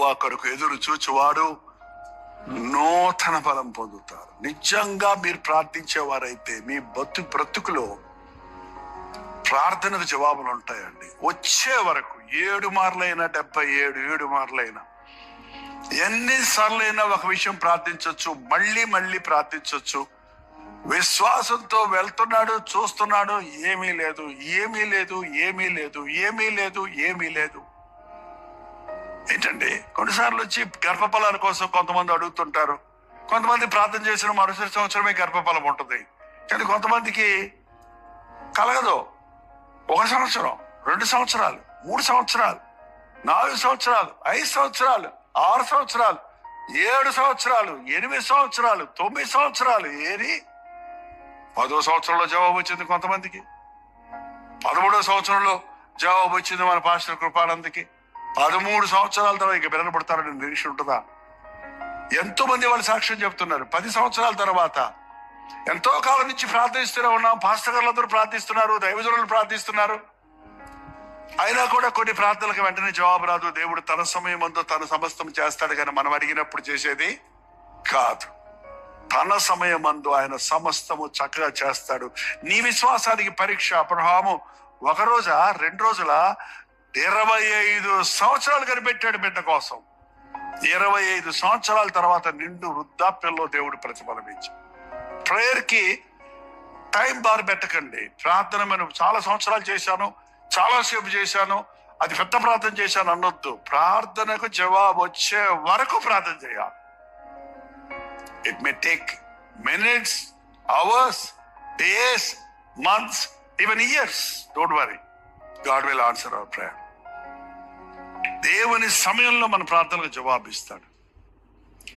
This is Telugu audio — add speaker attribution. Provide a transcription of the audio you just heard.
Speaker 1: యెహోవా కొరకు ఎదురు చూచువాడు నూతన బలం పొందుతారు. నిజంగా మీరు ప్రార్థించేవారైతే మీ బ్రతుకులో ప్రార్థనకు జవాబులు ఉంటాయండి. వచ్చే వరకు 7 మార్లైనా 77 మార్లైనా ఎన్నిసార్లైనా ఒక విషయం ప్రార్థించవచ్చు, మళ్ళీ ప్రార్థించవచ్చు. విశ్వాసంతో వెళ్తున్నాడు, చూస్తున్నాడు, ఏమీ లేదు. ఏంటండి, కొన్నిసార్లు వచ్చి గర్భఫలాల కోసం కొంతమంది అడుగుతుంటారు. కొంతమంది ప్రార్థన చేసిన మరుసటి సంవత్సరమే గర్భఫలం ఉంటుంది. కానీ కొంతమందికి కలగదు. 1 సంవత్సరం, 2 సంవత్సరాలు, 3 సంవత్సరాలు, 4 సంవత్సరాలు, 5 సంవత్సరాలు, 6 సంవత్సరాలు, 7 సంవత్సరాలు, 8 సంవత్సరాలు, 9 సంవత్సరాలు, 10వ సంవత్సరంలో జవాబు వచ్చింది కొంతమందికి. 13వ సంవత్సరంలో జవాబు వచ్చింది మన పాస్టర్ కృపానందకి. 13 సంవత్సరాల తర్వాత ఇక పిల్లలు పుడతారని నిరీక్ష ఉంటుందా? ఎంతో మంది వాళ్ళు సాక్ష్యం చెప్తున్నారు. 10 సంవత్సరాల తర్వాత ఎంతో కాలం నుంచి ప్రార్థిస్తూనే ఉన్నాం. పాస్టర్ గారులందరూ ప్రార్థిస్తున్నారు, దైవజనులు ప్రార్థిస్తున్నారు. అయినా కూడా కొన్ని ప్రార్థనలకు వెంటనే జవాబు రాదు. దేవుడు తన సమయం అందు తన సమస్తం చేస్తాడు, కానీ మనం అడిగినప్పుడు చేసేది కాదు. తన సమయం అందు ఆయన సమస్తము చక్కగా చేస్తాడు. నీ విశ్వాసానికి పరీక్ష. అబ్రహాము 1 రోజా 2 రోజుల 25 సంవత్సరాలు కనిపెట్టాడు బిడ్డ కోసం. 25 సంవత్సరాల తర్వాత నిండు వృద్ధాప్యంలో దేవుడు ప్రతిఫలం ఇచ్చాడు. ప్రేయర్ కి టైం బార్ పెట్టకండి. ప్రార్థన మనం చాలా సంవత్సరాలు చేశాను, చాలాసేపు చేశాను, అది పెద్ద ప్రార్థన చేశాను అనొద్దు. ప్రార్థనకు జవాబు వచ్చే వరకు ప్రార్థన చేయాలి. It may take minutes, hours, days, months, even years. Don't worry, God will answer our prayer. దేవుని సమయంలో మన ప్రార్థనకు జవాబు ఇస్తాడు.